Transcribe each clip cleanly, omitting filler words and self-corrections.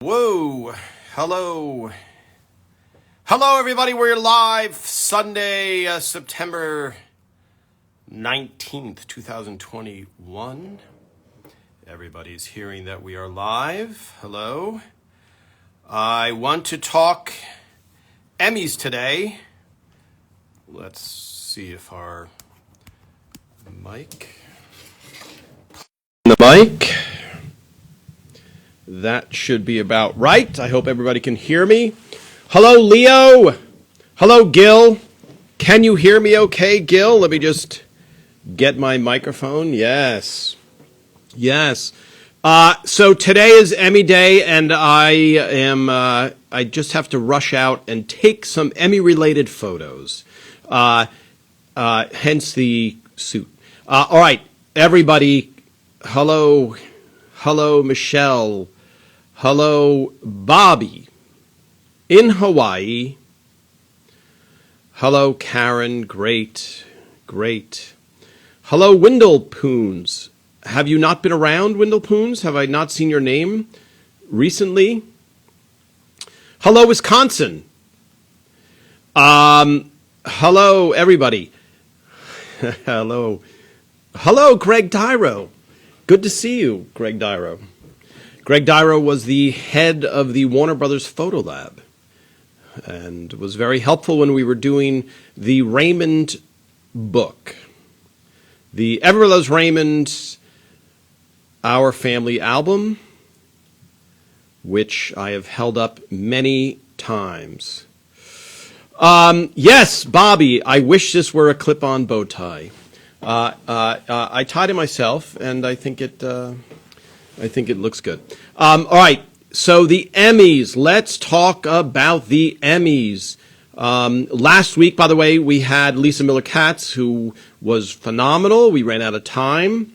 Whoa, hello. Hello, everybody. We're live Sunday, September 19th, 2021. Everybody's hearing that we are live. Hello. I want to talk Emmys today. Let's see if our mic. The mic. That should be about right. I hope everybody can hear me. Hello, Leo. Hello, Gil. Can you hear me okay, Gil? Let me just get my microphone. Yes. Yes. So today is Emmy Day, and I just have to rush out and take some Emmy-related photos. Hence the suit. All right, everybody. Hello. Hello, Michelle. Hello, Bobby in Hawaii. Hello, Karen. Great. Hello, Wendell Poons. Have you not been around, Wendell Poons? Have I not seen your name recently? Hello, Wisconsin. Hello, everybody. Hello, Greg Dyro. Good to see you, Greg Dyro. Greg Dyro was the head of the Warner Brothers Photo Lab and was very helpful when we were doing the Raymond book. The Everybody Loves Raymond, Our Family album, which I have held up many times. Yes, Bobby, I wish this were a clip-on bow tie. I tied it myself, and I think it looks good. All right, so the Emmys. Let's talk about the Emmys. Last week, by the way, we had Lisa Miller-Katz, who was phenomenal. We ran out of time,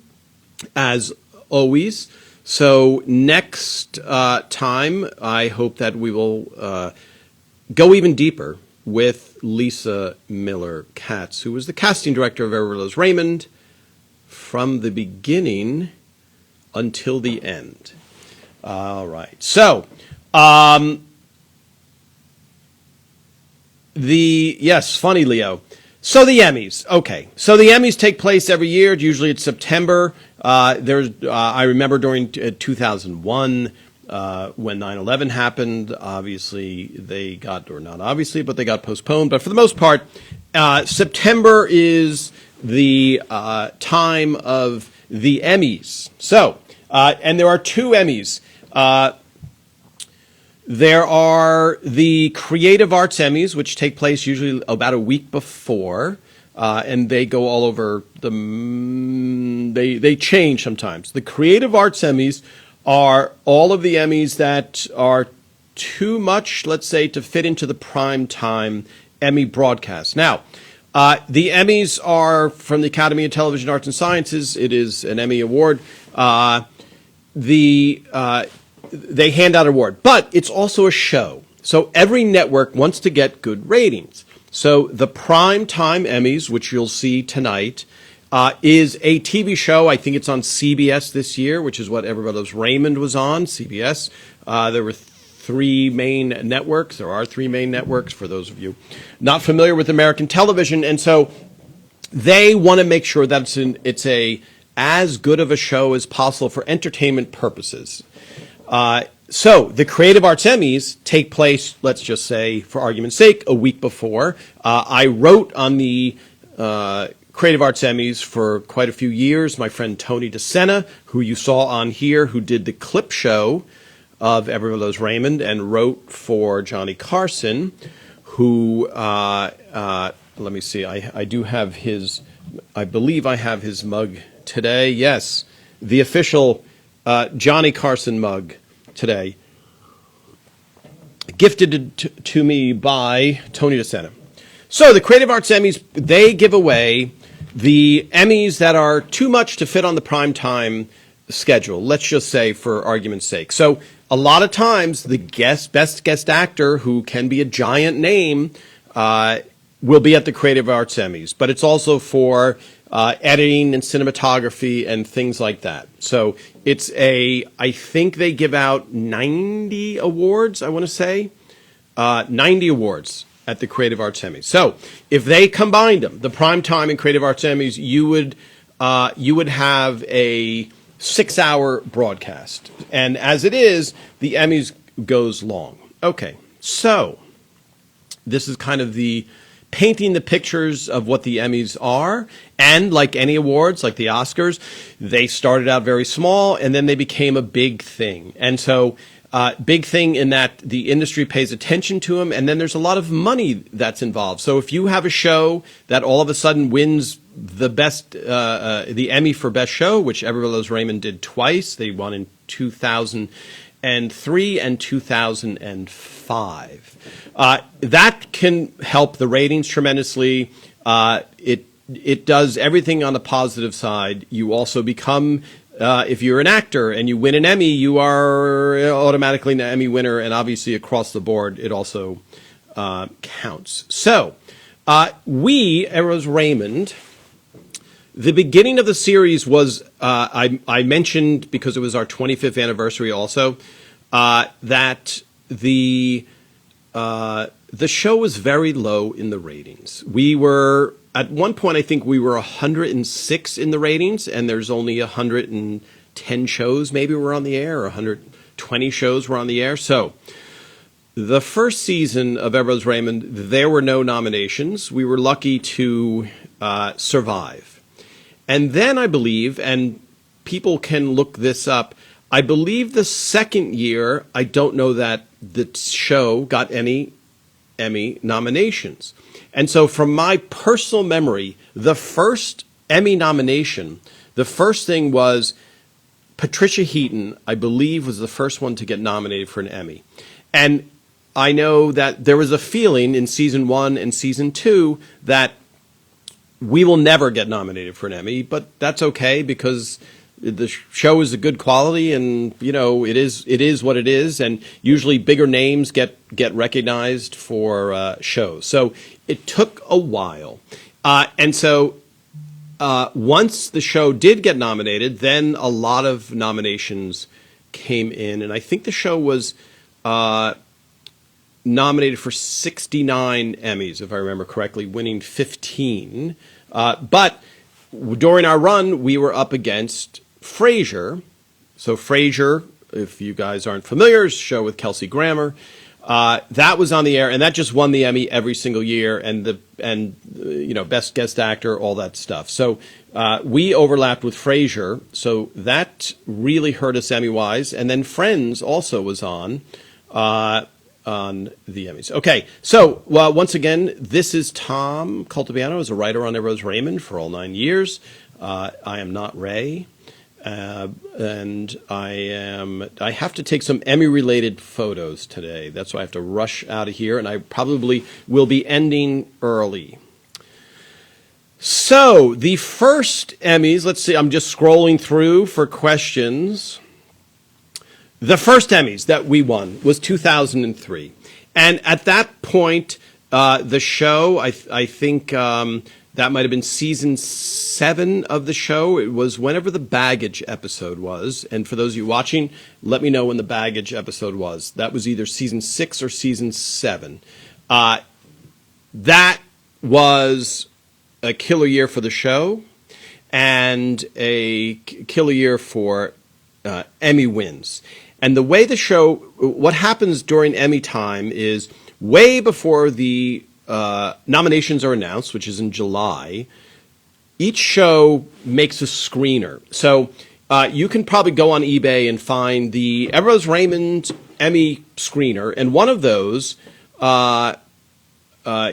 as always. So next time, I hope that we will go even deeper with Lisa Miller-Katz, who was the casting director of Everybody Loves Raymond from the beginning until the end. All right. So, funny, Leo. So the Emmys. Okay. So the Emmys take place every year. Usually it's September. I remember during 2001 when 9/11 happened. Obviously they got, or not obviously, but they got postponed. But for the most part, September is the time of the Emmys. So, and there are two Emmys. There are the Creative Arts Emmys, which take place usually about a week before, and they go all over they change sometimes. The Creative Arts Emmys are all of the Emmys that are too much, let's say, to fit into the prime time Emmy broadcast. Now, the Emmys are from the Academy of Television Arts and Sciences. It is an Emmy award. They hand out an award, but it's also a show. So every network wants to get good ratings. So the prime time Emmys, which you'll see tonight, is a TV show. I think it's on CBS this year, which is what Everybody Loves Raymond was on, CBS. There were three main networks. There are three main networks, for those of you not familiar with American television. And so they want to make sure that it's as good of a show as possible for entertainment purposes. So the Creative Arts Emmys take place, let's just say, for argument's sake, a week before. I wrote on the Creative Arts Emmys for quite a few years. My friend Tony DeSena, who you saw on here, who did the clip show of Everybody Loves Raymond and wrote for Johnny Carson, who, let me see, I do have his, I believe I have his mug today. Yes, the official Johnny Carson mug today, gifted to me by Tony DeSena. So the Creative Arts Emmys, they give away the Emmys that are too much to fit on the primetime schedule, let's just say, for argument's sake. So a lot of times the best guest actor, who can be a giant name, will be at the Creative Arts Emmys, but it's also for editing and cinematography and things like that. So I think they give out 90 awards, I want to say. 90 awards at the Creative Arts Emmys. So if they combined them, the Primetime and Creative Arts Emmys, you would have a 6-hour broadcast. And as it is, the Emmys goes long. Okay, so this is kind of the painting the pictures of what the Emmys are. And like any awards, like the Oscars, they started out very small and then they became a big thing. And so big thing in that the industry pays attention to them, and then there's a lot of money that's involved. So if you have a show that all of a sudden wins the Emmy for Best Show, which Everybody Loves Raymond did twice, they won in 2003 and 2005. That can help the ratings tremendously. It does everything on the positive side. You also become if you're an actor and you win an Emmy, you are automatically an Emmy winner, and obviously across the board, it also counts. So, Everyone's Raymond, the beginning of the series was, I mentioned, because it was our 25th anniversary also, that the show was very low in the ratings. We were... At one point, I think we were 106 in the ratings, and there's only 110 shows maybe were on the air, or 120 shows were on the air. So the first season of Everybody's Raymond, there were no nominations. We were lucky to survive. And then I believe, and people can look this up, I believe the second year, I don't know that the show got any Emmy nominations. And so from my personal memory, the first Emmy nomination, the first thing was Patricia Heaton, I believe, was the first one to get nominated for an Emmy. And I know that there was a feeling in season 1 and season 2 that we will never get nominated for an Emmy, but that's okay because the show is a good quality, and it is what it is, and usually bigger names get recognized for shows. So it took a while, and so once the show did get nominated, then a lot of nominations came in, and I think the show was nominated for 69 Emmys, if I remember correctly, winning 15. But during our run, we were up against Frasier. So Frasier, if you guys aren't familiar, is a show with Kelsey Grammer. That was on the air, and that just won the Emmy every single year, and best guest actor, all that stuff. So we overlapped with Frasier, so that really hurt us Emmy-wise. And then Friends also was on the Emmys. Okay, so once again, this is Tom Cultibiano as a writer on Everybody's Raymond for all 9 years. I am not Ray. And I have to take some Emmy-related photos today. That's why I have to rush out of here, and I probably will be ending early. So, the first Emmys, let's see, I'm just scrolling through for questions. The first Emmys that we won was 2003. And at that point, the show, I think... that might have been season 7 of the show. It was whenever the baggage episode was. And for those of you watching, let me know when the baggage episode was. That was either season 6 or season 7. That was a killer year for the show and a killer year for Emmy wins. And the way the show, what happens during Emmy time is way before the nominations are announced, which is in July, each show makes a screener. So you can probably go on eBay and find the Everybody's Raymond Emmy screener, and one of those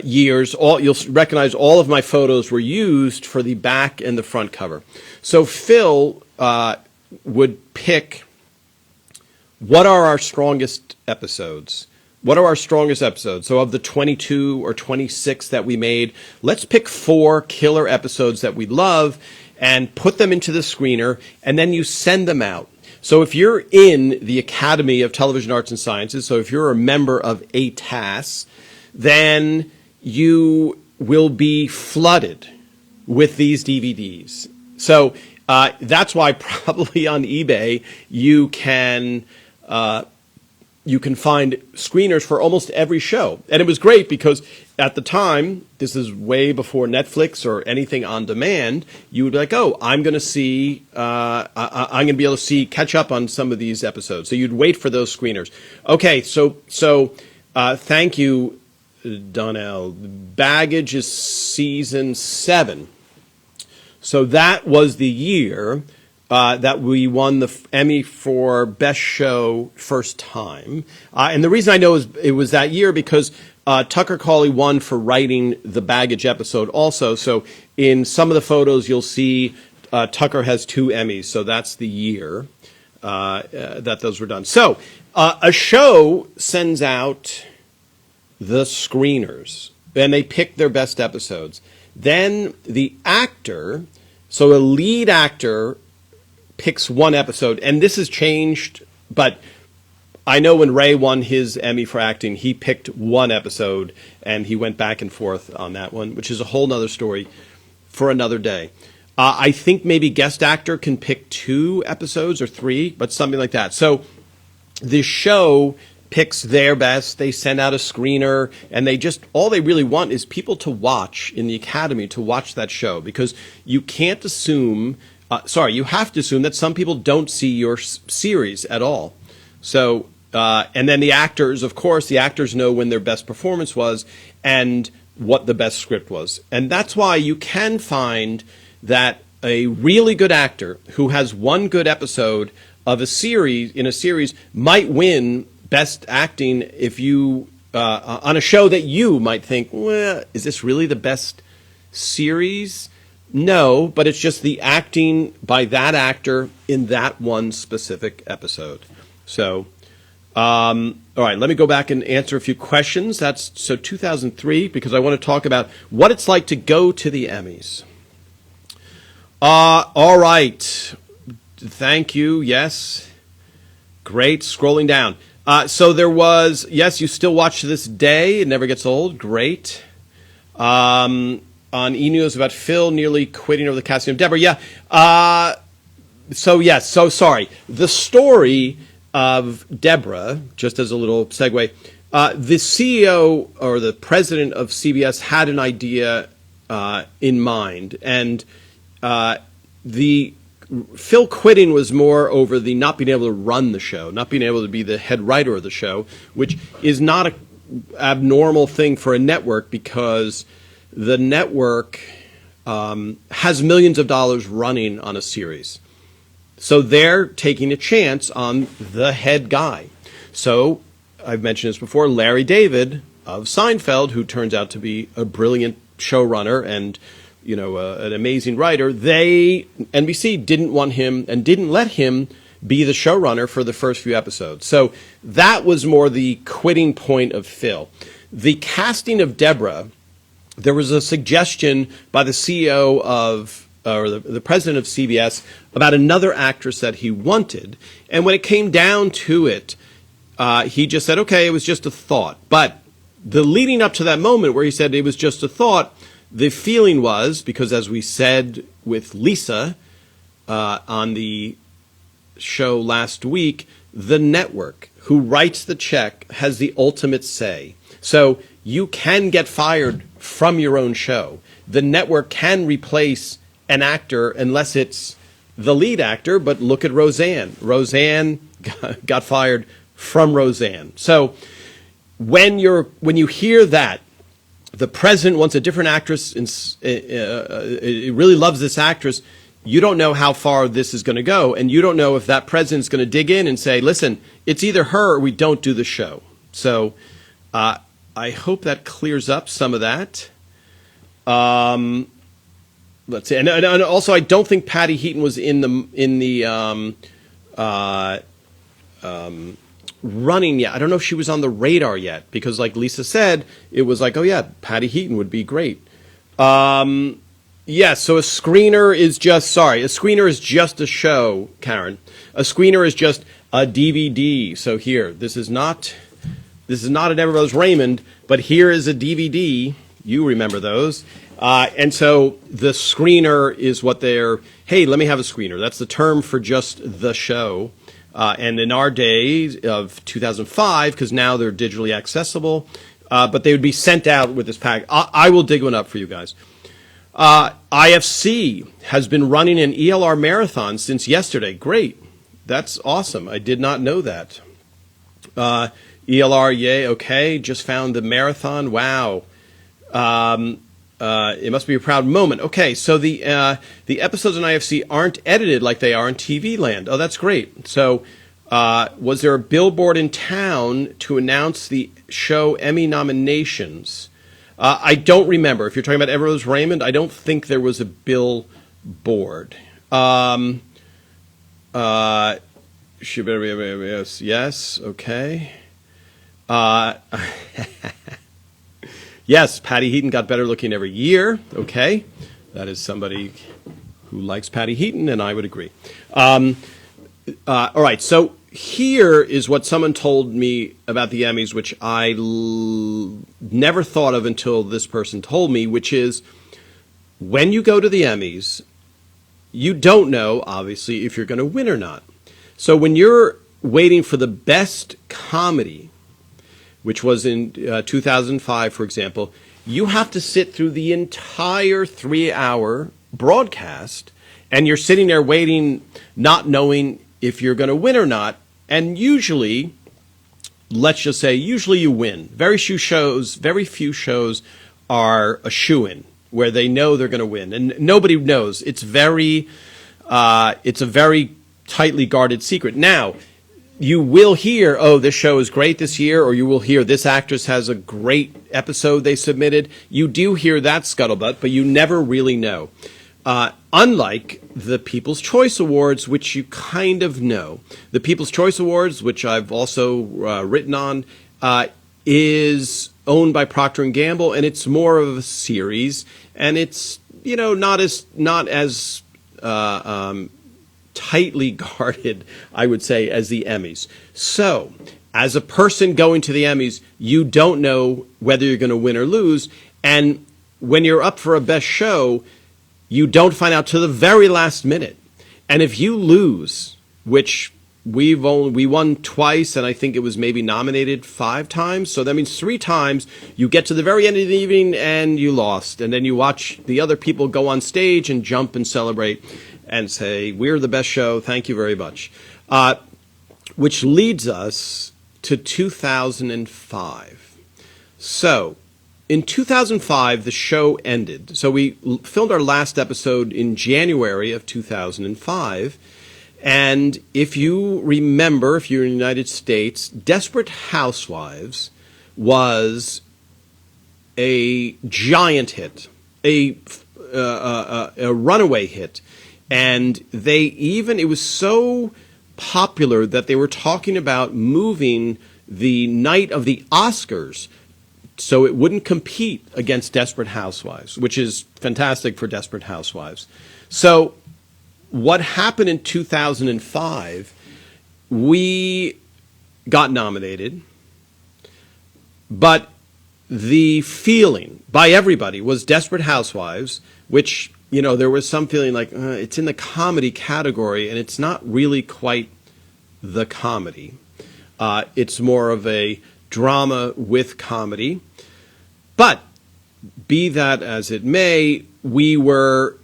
years, you'll recognize all of my photos were used for the back and the front cover. So Phil would pick what are our strongest episodes. What are our strongest episodes? So of the 22 or 26 that we made, let's pick 4 killer episodes that we love and put them into the screener, and then you send them out. So if you're in the Academy of Television Arts and Sciences, so if you're a member of ATAS, then you will be flooded with these DVDs. So That's why probably on eBay you can find screeners for almost every show. And it was great because at the time, this is way before Netflix or anything on demand, you would be like, oh, I'm going to see, I'm going to be able to catch up on some of these episodes. So you'd wait for those screeners. Okay, so thank you, Donnell. Baggage is season 7. So that was the year that we won the Emmy for Best Show first time. And the reason I know it was that year because Tucker Cawley won for writing the Baggage episode also. So in some of the photos you'll see Tucker has 2 Emmys. So that's the year that those were done. So a show sends out the screeners, and they pick their best episodes. Then the actor, so a lead actor picks one episode, and this has changed, but I know when Ray won his Emmy for acting, he picked one episode, and he went back and forth on that one, which is a whole nother story for another day. I think maybe guest actor can pick 2 episodes or 3, but something like that. So the show picks their best, they send out a screener, and all they really want is people to watch in the Academy, to watch that show, because you can't assume, you have to assume that some people don't see your series at all. So, and then the actors, of course, the actors know when their best performance was and what the best script was. And that's why you can find that a really good actor who has one good episode of a series might win Best Acting if you on a show that you might think, well, is this really the best series? No, but it's just the acting by that actor in that one specific episode. So, all right, let me go back and answer a few questions. That's 2003, because I want to talk about what it's like to go to the Emmys. All right. Thank you. Yes. Great. Scrolling down. So there was, yes, you still watch to this day. It never gets old. Great. On E! News about Phil nearly quitting over the casting of Deborah. Yeah. So sorry. The story of Deborah, just as a little segue, the CEO or the president of CBS had an idea in mind. And Phil quitting was more over the not being able to run the show, not being able to be the head writer of the show, which is not an abnormal thing for a network, because the network has millions of dollars running on a series. So they're taking a chance on the head guy. So I've mentioned this before, Larry David of Seinfeld, who turns out to be a brilliant showrunner and an amazing writer, NBC didn't want him and didn't let him be the showrunner for the first few episodes. So that was more the quitting point of Phil. The casting of Deborah, there was a suggestion by the CEO or the president of CBS about another actress that he wanted. And when it came down to it, he just said, okay, it was just a thought. But the leading up to that moment where he said it was just a thought, the feeling was, because as we said with Lisa on the show last week, the network who writes the check has the ultimate say. So you can get fired from your own show. The network can replace an actor unless it's the lead actor, but look at Roseanne. Roseanne got fired from Roseanne. So when you hear that, the president wants a different actress, and really loves this actress, you don't know how far this is going to go, and you don't know if that president's going to dig in and say, listen, it's either her or we don't do the show. So I hope that clears up some of that. Let's see, and also I don't think Patty Heaton was in the running yet. I don't know if she was on the radar yet, because like Lisa said, it was like, oh yeah, Patty Heaton would be great. Yeah, so a screener is just a show, Karen. A screener is just a DVD. So here, this is not an Everybody's Raymond, but here is a DVD. You remember those. And so the screener is what they're, hey, let me have a screener. That's the term for just the show. And in our day of 2005, because now they're digitally accessible, but they would be sent out with this pack. I will dig one up for you guys. IFC has been running an ELR marathon since yesterday. Great. That's awesome. I did not know that. ELR, yay, okay. Just found the marathon. Wow. It must be a proud moment. Okay, so the episodes on IFC aren't edited like they are in TV land. Oh, that's great. So was there a billboard in town to announce the show Emmy nominations? I don't remember. If you're talking about Everose Raymond, I don't think there was a billboard. Yes, okay. Yes, Patty Heaton got better looking every year. Okay. That is somebody who likes Patty Heaton, and I would agree. All right, so here is what someone told me about the Emmys, which I never thought of until this person told me, which is when you go to the Emmys, you don't know, obviously, if you're going to win or not. So when you're waiting for the best comedy, which was in 2005, for example, you have to sit through the entire 3-hour broadcast, and you're sitting there waiting, not knowing if you're going to win or not. And usually, let's just say, usually you win. Very few shows are a shoo-in, where they know they're going to win, and nobody knows. It's a very tightly guarded secret. Now, you will hear, oh, this show is great this year, or you will hear this actress has a great episode they submitted. You do hear that scuttlebutt, but you never really know. Unlike the People's Choice Awards, which you kind of know. The People's Choice Awards, which I've also written on, is owned by Procter & Gamble, and it's more of a series, and it's, not as tightly guarded, I would say, as the Emmys. So, as a person going to the Emmys, you don't know whether you're going to win or lose, and when you're up for a best show, you don't find out till the very last minute. And if you lose, which we won twice, and I think it was maybe nominated 5 times, so that means 3 times, you get to the very end of the evening and you lost, and then you watch the other people go on stage and jump and celebrate and say, we're the best show, thank you very much. Which leads us to 2005. So, in 2005, the show ended. So we filmed our last episode in January of 2005. And if you remember, if you're in the United States, Desperate Housewives was a giant hit, a runaway hit. And it was so popular that they were talking about moving the night of the Oscars so it wouldn't compete against Desperate Housewives, which is fantastic for Desperate Housewives. So what happened in 2005, we got nominated, but the feeling by everybody was Desperate Housewives, which, there was some feeling like it's in the comedy category, and it's not really quite the comedy. It's more of a drama with comedy. But be that as it may, we were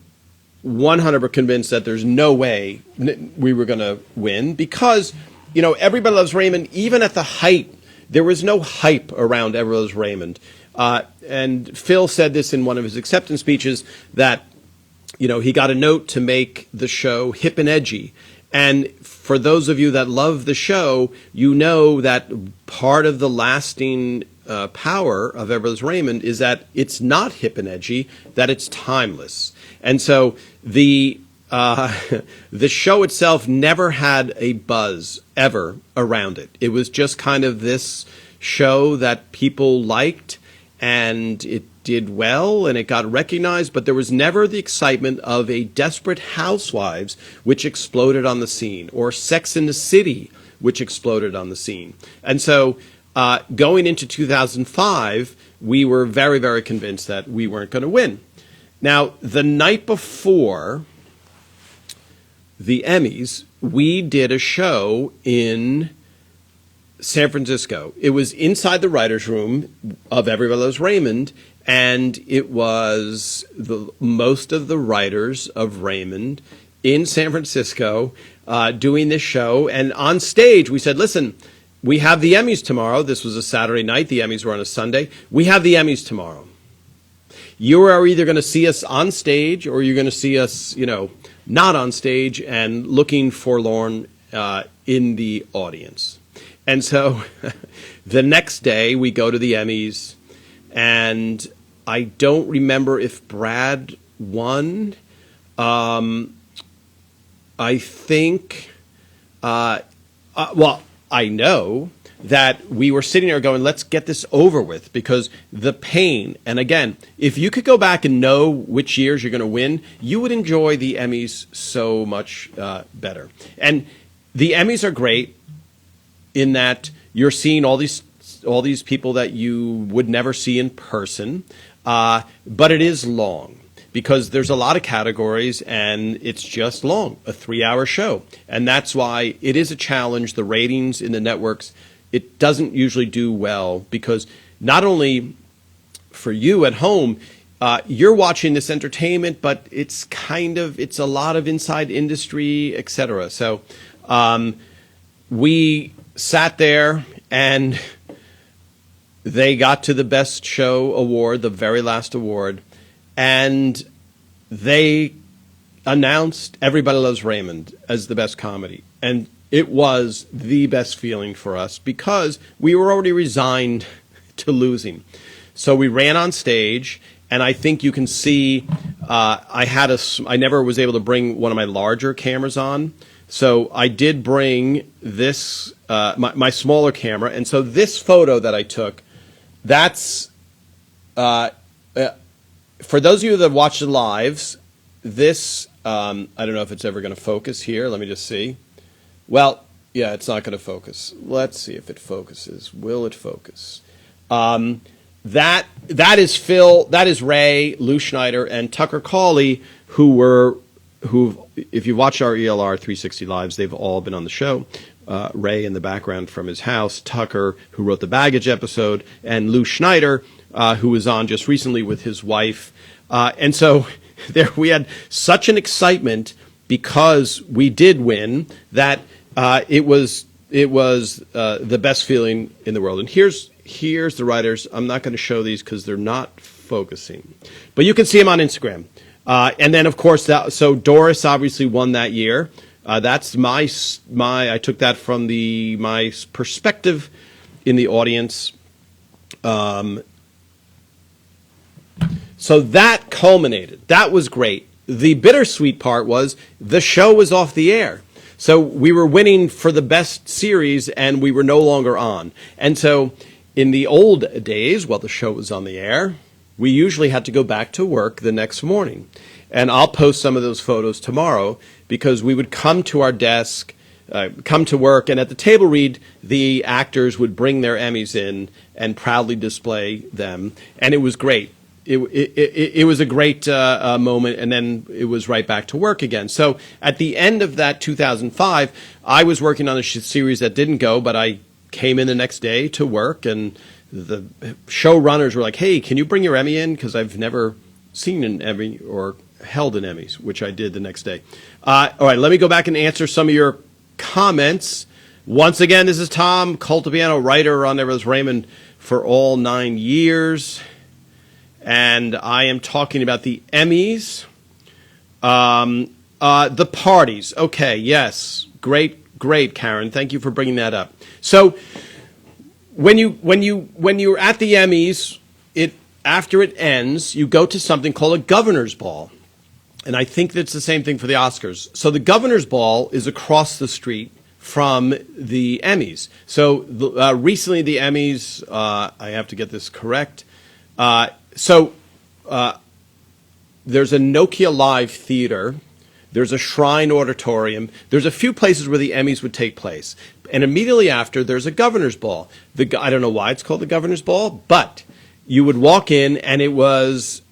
100% convinced that there's no way we were going to win because, Everybody Loves Raymond, even at the height, there was no hype around Everybody Loves Raymond. And Phil said this in one of his acceptance speeches that, he got a note to make the show hip and edgy. And for those of you that love the show, you know that part of the lasting power of Everybody Loves Raymond is that it's not hip and edgy, that it's timeless. And so the show itself never had a buzz ever around it. It was just kind of this show that people liked, and it did well, and it got recognized, but there was never the excitement of a Desperate Housewives, which exploded on the scene, or Sex and the City, which exploded on the scene. And so going into 2005, we were very, very convinced that we weren't going to win. Now, the night before the Emmys, we did a show in San Francisco. It was inside the writer's room of Everybody Loves Raymond, and it was most of the writers of Raymond in San Francisco doing this show. And on stage, we said, listen, we have the Emmys tomorrow. This was a Saturday night. The Emmys were on a Sunday. We have the Emmys tomorrow. You are either going to see us on stage or you're going to see us, not on stage and looking forlorn in the audience. And so the next day we go to the Emmys, and I don't remember if Brad won. I think, I know that we were sitting there going, let's get this over with, because the pain, and again, if you could go back and know which years you're going to win, you would enjoy the Emmys so much better. And the Emmys are great in that you're seeing all these people that you would never see in person, but it is long because there's a lot of categories and it's just long, a 3-hour show. And that's why it is a challenge. The ratings in the networks, it doesn't usually do well because not only for you at home, you're watching this entertainment, but it's a lot of inside industry, et cetera. So we sat there and they got to the Best Show award, the very last award, and they announced Everybody Loves Raymond as the best comedy. And it was the best feeling for us because we were already resigned to losing. So we ran on stage, and I think you can see I never was able to bring one of my larger cameras on. So I did bring this, my smaller camera. And so this photo that I took, that's, for those of you that watch the lives, this, I don't know if it's ever going to focus here. Let me just see. Well, yeah, it's not going to focus. Let's see if it focuses. Will it focus? That is Phil, that is Ray, Lou Schneider, and Tucker Cawley, who if you watch our ELR 360 Lives, they've all been on the show. Ray in the background from his house, Tucker, who wrote the Baggage episode, and Lou Schneider, who was on just recently with his wife. And so there we had such an excitement because we did win that it was the best feeling in the world. And here's the writers. I'm not going to show these because they're not focusing, but you can see them on Instagram. And then, of course, so Doris obviously won that year. That's my. I took that from my perspective in the audience. So that culminated. That was great. The bittersweet part was the show was off the air. So we were winning for the best series, and we were no longer on. And so in the old days, while the show was on the air, we usually had to go back to work the next morning. And I'll post some of those photos tomorrow because we would come to our desk, come to work, and at the table read, the actors would bring their Emmys in and proudly display them. And it was great. It was a great moment, and then it was right back to work again. So at the end of that 2005, I was working on a series that didn't go, but I came in the next day to work, and the showrunners were like, hey, can you bring your Emmy in? Because I've never seen an Emmy or held an Emmys, which I did the next day. All right, let me go back and answer some of your comments. Once again, this is Tom, Cultipiano, writer on Everest Raymond for all 9 years. And I am talking about the Emmys. The parties. Okay, yes. Great, Karen. Thank you for bringing that up. So when you're at the Emmys, after it ends, you go to something called a governor's ball. And I think that's the same thing for the Oscars. So the governor's ball is across the street from the Emmys. So recently the Emmys, I have to get this correct. So there's a Nokia Live Theater. There's a Shrine Auditorium. There's a few places where the Emmys would take place. And immediately after, there's a governor's ball. I don't know why it's called the governor's ball, but you would walk in, and it was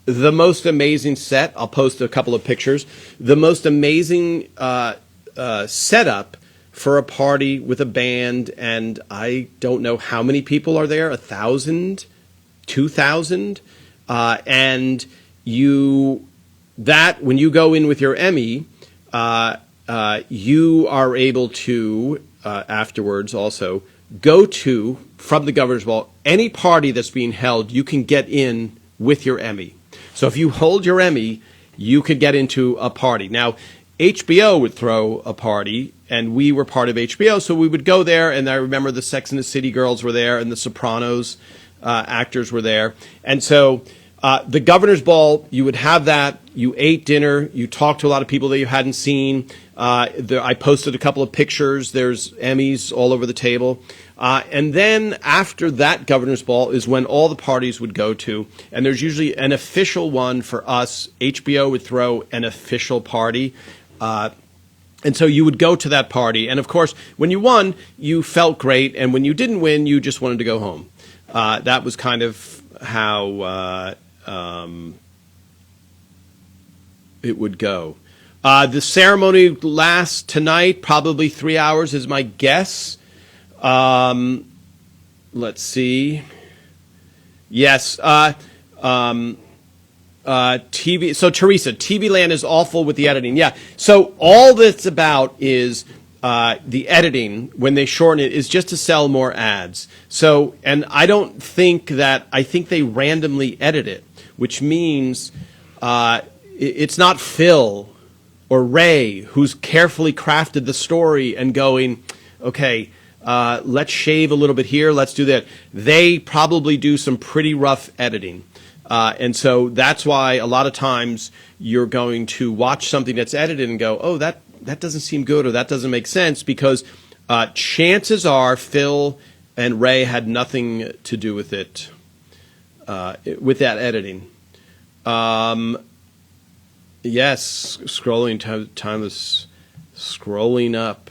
the most amazing set. I'll post a couple of pictures. The most amazing setup for a party with a band, and I don't know how many people are there, 1,000, 2,000, and when you go in with your Emmy, you are able to afterwards also go to, from the Governor's Ball, any party that's being held, you can get in with your Emmy. So if you hold your Emmy, you could get into a party. Now, HBO would throw a party, and we were part of HBO, so we would go there, and I remember the Sex and the City girls were there, and the Sopranos actors were there. And so the Governor's Ball, you would have that, you ate dinner, you talked to a lot of people that you hadn't seen. I posted a couple of pictures. There's Emmys all over the table. And then after that Governor's Ball is when all the parties would go to, and there's usually an official one for us. HBO would throw an official party. And so you would go to that party. And of course, when you won, you felt great. And when you didn't win, you just wanted to go home. That was kind of how it would go. The ceremony lasts tonight, probably 3 hours is my guess. Let's see. Yes. TV. So Teresa, TV Land is awful with the editing. Yeah. So all that's about is the editing, when they shorten it, is just to sell more ads. So, and I don't think that, I think they randomly edit it, which means it's not Phil or Ray who's carefully crafted the story and going, okay, let's shave a little bit here, let's do that. They probably do some pretty rough editing. And so that's why a lot of times you're going to watch something that's edited and go, oh, that doesn't seem good, or that doesn't make sense, because chances are Phil and Ray had nothing to do with it, with that editing. Yes, scrolling, time is scrolling up.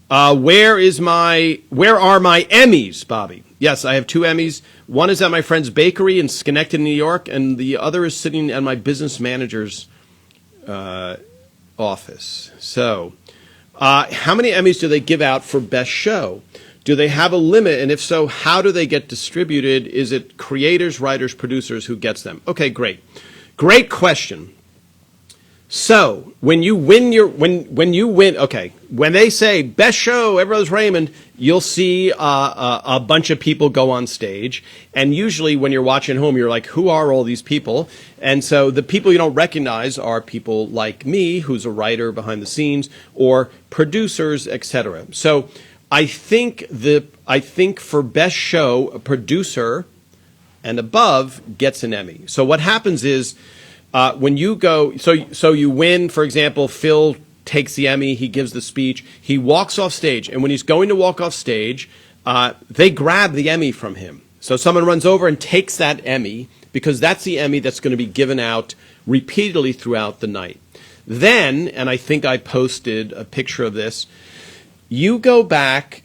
Where are my Emmys, Bobby? Yes, I have 2 Emmys. One is at my friend's bakery in Schenectady, New York, and the other is sitting at my business manager's office. So, how many Emmys do they give out for Best Show? Do they have a limit? And if so, how do they get distributed? Is it creators, writers, producers who gets them? Okay, great. Great question. So, when you win okay, when they say Best Show, everyone's Raymond, you'll see a bunch of people go on stage. And usually when you're watching home, you're like, who are all these people? And so the people you don't recognize are people like me, who's a writer behind the scenes, or producers, etc. So I think for Best Show, a producer and above gets an Emmy. So what happens is, when you go, so you win, for example, Phil takes the Emmy, he gives the speech, he walks off stage, and when he's going to walk off stage, they grab the Emmy from him. So someone runs over and takes that Emmy, because that's the Emmy that's going to be given out repeatedly throughout the night. Then, and I think I posted a picture of this, you go back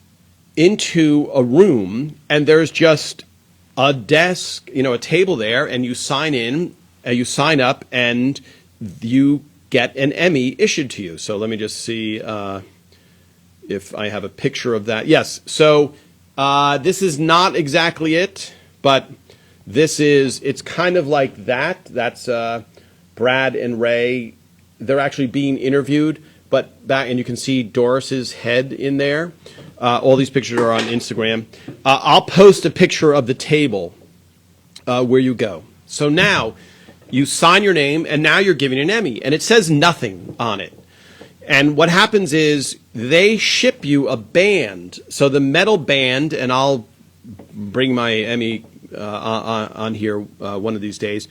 into a room, and there's just a desk, a table there, and you sign in, you sign up, and you get an Emmy issued to you. So let me just see if I have a picture of that. Yes, so this is not exactly it, but it's kind of like that. That's Brad and Ray. They're actually being interviewed, and you can see Doris's head in there. All these pictures are on Instagram. I'll post a picture of the table where you go. So now you sign your name, and now you're giving an Emmy, and it says nothing on it. And what happens is they ship you a band. So the metal band, and I'll bring my Emmy on here one of these days.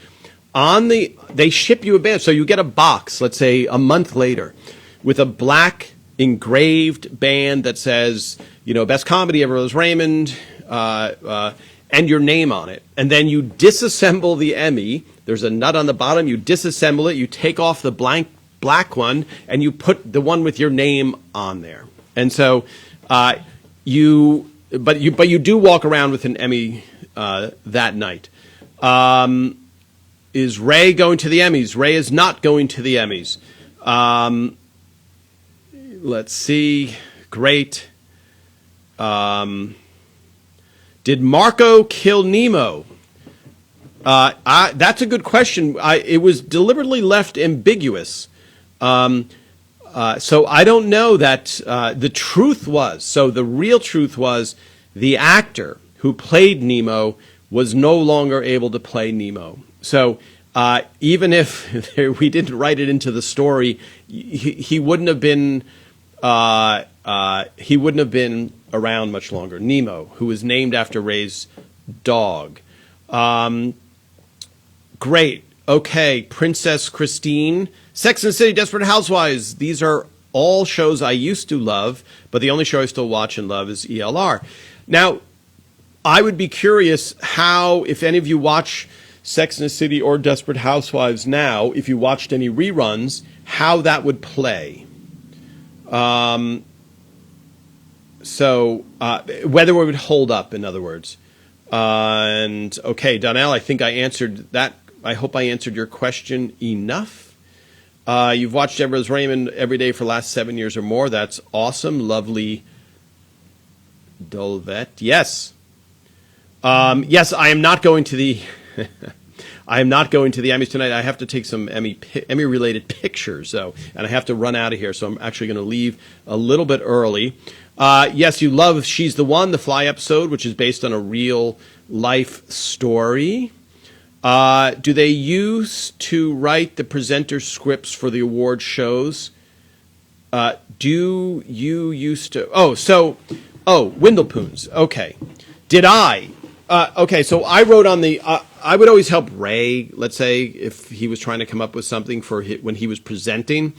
They ship you a band, so you get a box, let's say a month later, with a black engraved band that says, Best Comedy, Everyone's Raymond, and your name on it. And then you disassemble the Emmy. There's a nut on the bottom. You disassemble it. You take off the black one, and you put the one with your name on there. And so you do walk around with an Emmy that night. Is Ray going to the Emmys? Ray is not going to the Emmys. Let's see. Great. Did Marco kill Nemo? That's a good question. It was deliberately left ambiguous. So I don't know that the truth was. So the real truth was the actor who played Nemo was no longer able to play Nemo. So even if we didn't write it into the story, he wouldn't have been around much longer. Nemo, who was named after Ray's dog. Great. Okay, Princess Christine, Sex and the City, Desperate Housewives. These are all shows I used to love, but the only show I still watch and love is ELR. Now, I would be curious how, if any of you watch Sex and the City or Desperate Housewives now, if you watched any reruns, how that would play. So whether it would hold up, in other words. And okay, Donnell, I think I answered that. I hope I answered your question enough. You've watched Ever's Raymond every day for the last 7 years or more. That's awesome. Lovely Dolvet. Yes. Yes, I am not going to the I am not going to the Emmys tonight. I have to take some Emmy-related pictures, and I have to run out of here, so I'm actually going to leave a little bit early. Yes, you love She's the One, the Fly episode, which is based on a real-life story. Do they used to write the presenter scripts for the award shows? Do you used to? Windlepoons. Okay. Did I? Okay, so I wrote on the. I would always help Ray, let's say, if he was trying to come up with something for when he was presenting.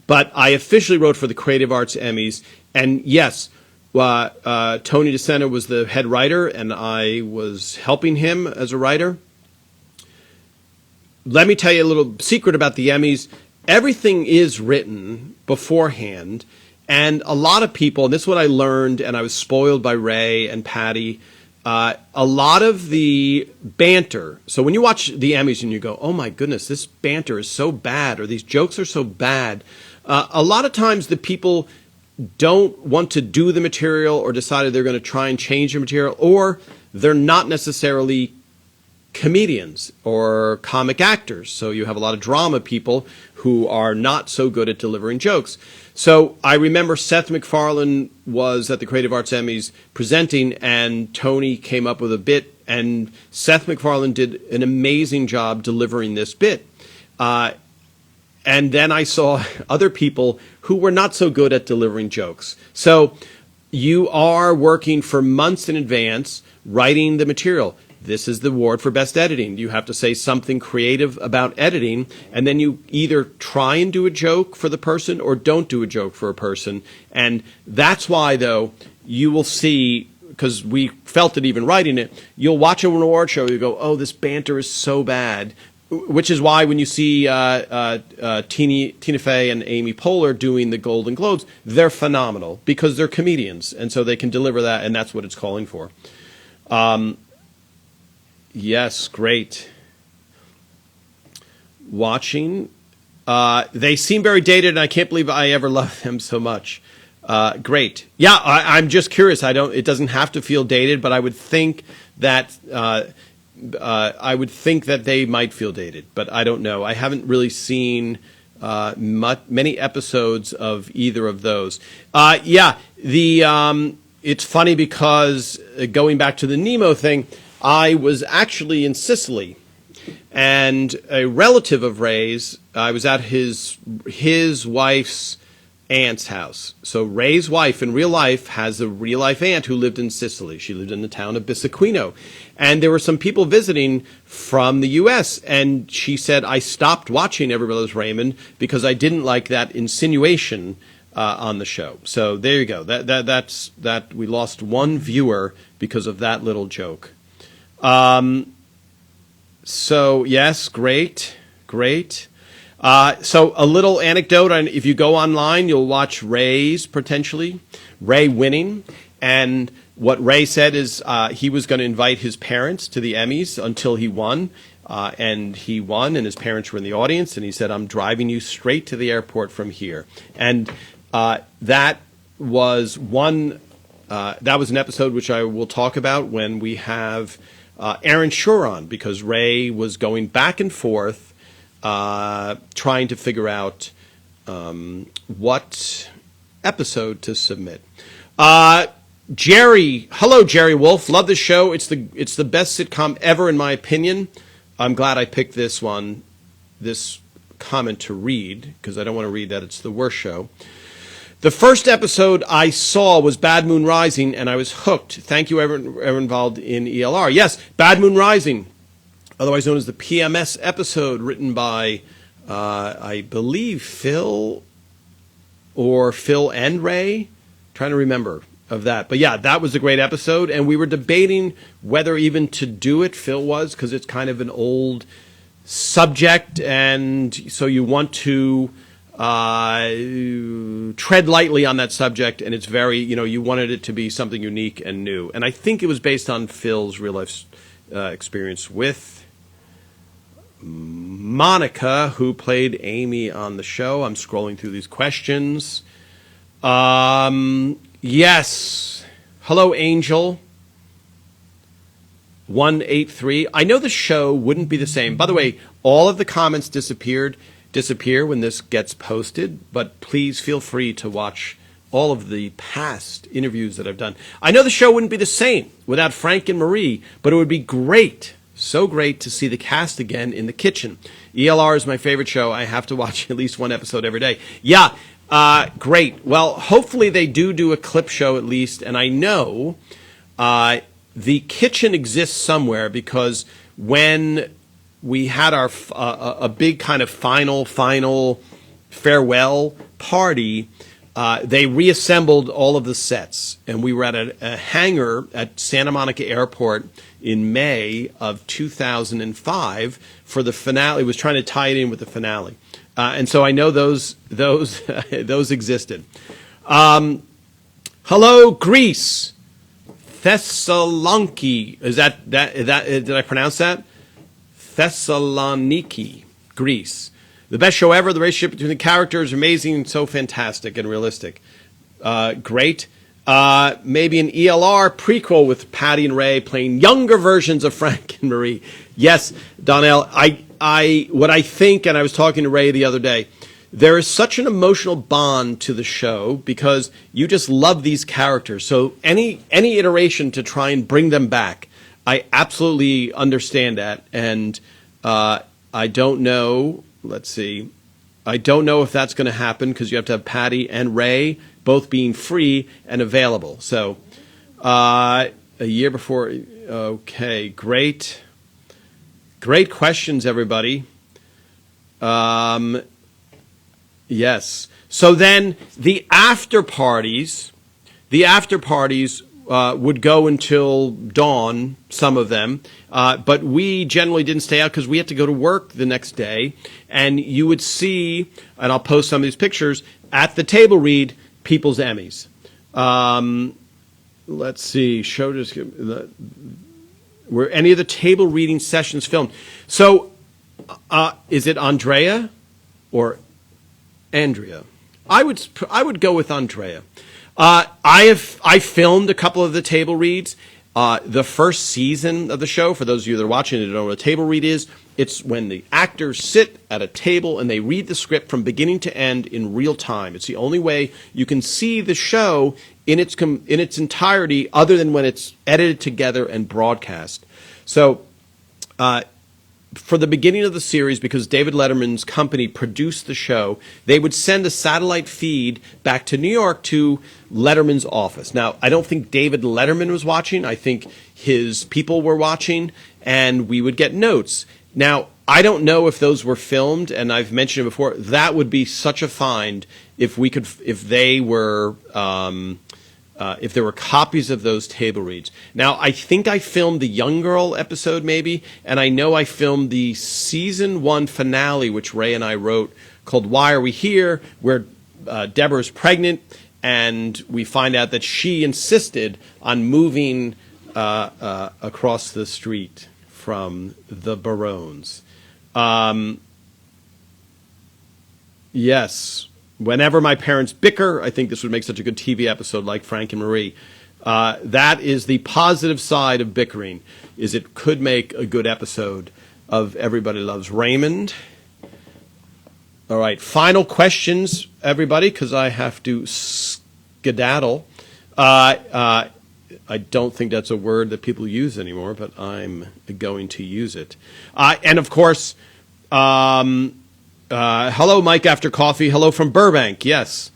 But I officially wrote for the Creative Arts Emmys, and yes, Tony DeSena was the head writer, and I was helping him as a writer. Let me tell you a little secret about the Emmys. Everything is written beforehand, and a lot of people, and this is what I learned, and I was spoiled by Ray and Patty, a lot of the banter. So when you watch the Emmys and you go, oh my goodness, this banter is so bad, or these jokes are so bad, a lot of times the people don't want to do the material or decided they're going to try and change the material, or they're not necessarily comedians or comic actors. So you have a lot of drama people who are not so good at delivering jokes. So I remember Seth MacFarlane was at the Creative Arts Emmys presenting, and Tony came up with a bit, and Seth MacFarlane did an amazing job delivering this bit. And then I saw other people who were not so good at delivering jokes. So you are working for months in advance, writing the material. This is the award for best editing. You have to say something creative about editing, and then you either try and do a joke for the person or don't do a joke for a person. And that's why, though, you will see, because we felt it even writing it, you'll watch an award show, you go, oh, this banter is so bad. Which is why when you see Tina Fey and Amy Poehler doing the Golden Globes, they're phenomenal because they're comedians, and so they can deliver that, and that's what it's calling for. Yes, great. Watching. They seem very dated, and I can't believe I ever loved them so much. Great. Yeah, I'm just curious. It doesn't have to feel dated, but I would think that they might feel dated, but I don't know. I haven't really seen many episodes of either of those. It's funny because going back to the Nemo thing, I was actually in Sicily, and a relative of Ray's, I was at his wife's aunt's house. So Ray's wife in real life has a real life aunt who lived in Sicily. She lived in the town of Bisaquino. And there were some people visiting from the U.S., and she said, I stopped watching Everybody's Raymond because I didn't like that insinuation on the show. So there you go. That's we lost one viewer because of that little joke. So yes, great. So a little anecdote, and if you go online, you'll watch Ray winning, and what Ray said is he was going to invite his parents to the Emmys until he won. And he won, and his parents were in the audience, and he said, "I'm driving you straight to the airport from here." And that was an episode which I will talk about when we have Aaron Schur on, because Ray was going back and forth trying to figure out what episode to submit. Hello, Jerry Wolf. Love the show. It's the best sitcom ever, in my opinion. I'm glad I picked this comment to read, because I don't want to read that it's the worst show. The first episode I saw was Bad Moon Rising, and I was hooked. Thank you, everyone involved in ELR. Yes, Bad Moon Rising, otherwise known as the PMS episode, written by, I believe, Phil and Ray. Trying to remember of that. But yeah, that was a great episode, and we were debating whether even to do it. Phil was, because it's kind of an old subject, and so you want to tread lightly on that subject, and it's very, you wanted it to be something unique and new. And I think it was based on Phil's real life experience with Monica, who played Amy on the show. I'm scrolling through these questions. Yes. Hello, Angel 183. I know the show wouldn't be the same. By the way, all of the comments disappear when this gets posted, but please feel free to watch all of the past interviews that I've done. I know the show wouldn't be the same without Frank and Marie, but it would be great, so great, to see the cast again in the kitchen. ELR is my favorite show. I have to watch at least one episode every day. Yeah, great. Well, hopefully they do a clip show at least, and I know the kitchen exists somewhere, because when we had our a big kind of final farewell party, they reassembled all of the sets, and we were at a hangar at Santa Monica Airport in May of 2005 for the finale. It was trying to tie it in with the finale, and so I know those existed. Hello, Greece, Thessaloniki. Is that did I pronounce that? Thessaloniki, Greece. The best show ever. The relationship between the characters, amazing and so fantastic and realistic. Great. Maybe an ELR prequel with Patty and Ray playing younger versions of Frank and Marie. Yes, Donnell. What I think, and I was talking to Ray the other day, there is such an emotional bond to the show because you just love these characters. So any iteration to try and bring them back, I absolutely understand that, and I don't know. Let's see. I don't know if that's going to happen because you have to have Patty and Ray both being free and available. So a year before. Okay, great questions, everybody. Yes. So then the after parties would go until dawn, some of them, but we generally didn't stay out because we had to go to work the next day. And you would see, and I'll post some of these pictures, at the table read, People's Emmys. Let's see, were any of the table reading sessions filmed? So is it Andrea or Andrea? I would go with Andrea. I filmed a couple of the table reads. The first season of the show, for those of you that are watching and don't know what a table read is, it's when the actors sit at a table and they read the script from beginning to end in real time. It's the only way you can see the show in its entirety, other than when it's edited together and broadcast. So, for the beginning of the series, because David Letterman's company produced the show, they would send a satellite feed back to New York to Letterman's office. Now, I don't think David Letterman was watching. I think his people were watching, and we would get notes. Now, I don't know if those were filmed, and I've mentioned it before. That would be such a find if there were copies of those table reads. Now, I think I filmed the Young Girl episode maybe, and I know I filmed the season 1 finale, which Ray and I wrote, called Why Are We Here?, where Deborah's pregnant, and we find out that she insisted on moving across the street from the Barones. Yes. Whenever my parents bicker, I think this would make such a good TV episode like Frank and Marie. That is the positive side of bickering, is it could make a good episode of Everybody Loves Raymond. All right, final questions, everybody, because I have to skedaddle. I don't think that's a word that people use anymore, but I'm going to use it. And of course, hello, Mike After Coffee. Hello from Burbank. Yes,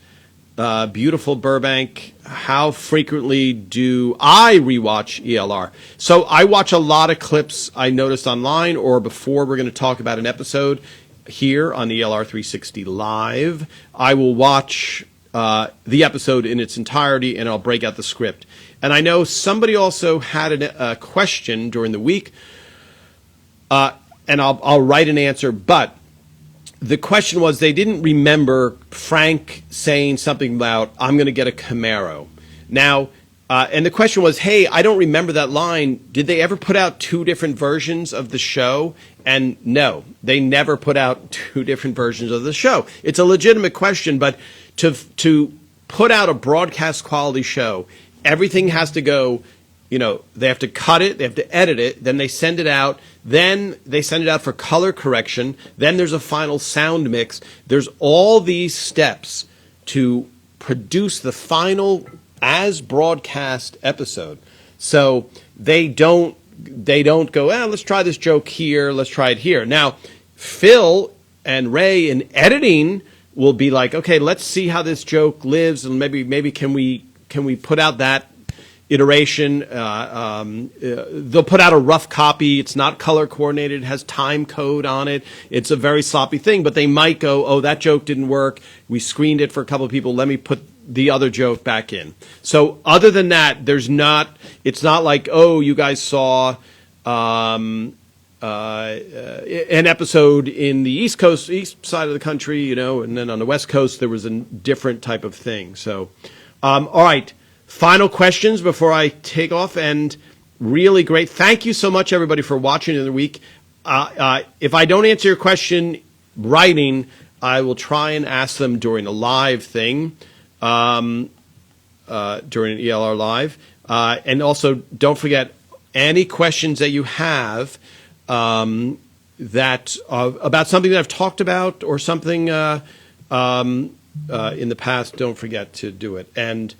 beautiful Burbank. How frequently do I rewatch ELR? So I watch a lot of clips I noticed online or before we're going to talk about an episode here on ELR 360 Live. I will watch the episode in its entirety, and I'll break out the script. And I know somebody also had a question during the week, and I'll write an answer, but the question was they didn't remember Frank saying something about, I'm going to get a Camaro. Now, and the question was, hey, I don't remember that line. Did they ever put out two different versions of the show? And no, they never put out two different versions of the show. It's a legitimate question, but to put out a broadcast quality show, everything has to go, they have to cut it, they have to edit it, then they send it out, then they send it out for color correction, then there's a final sound mix. There's all these steps to produce the final as broadcast episode. So they don't go, let's try this joke here, let's try it here. Now, Phil and Ray in editing will be like, okay, let's see how this joke lives, and maybe can we put out that iteration. They'll put out a rough copy. It's not color coordinated. It has time code on it. It's a very sloppy thing, but they might go, oh, that joke didn't work. We screened it for a couple of people. Let me put the other joke back in. So other than that, it's not like, oh, you guys saw an episode in the east side of the country, and then on the West Coast, there was a different type of thing. So, all right. Final questions before I take off, and really great. Thank you so much, everybody, for watching in the week. If I don't answer your question writing, I will try and ask them during a live thing, during an ELR Live. And also, don't forget, any questions that you have that about something that I've talked about or something in the past, don't forget to do it. And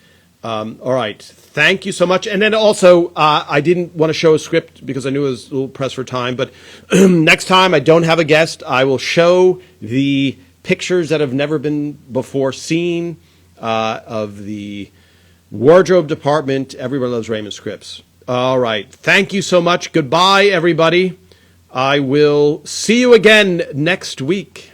all right. Thank you so much. And then also, I didn't want to show a script because I knew it was a little pressed for time. But next time I don't have a guest, I will show the pictures that have never been before seen of the wardrobe department. Everybody Loves Raymond scripts. All right. Thank you so much. Goodbye, everybody. I will see you again next week.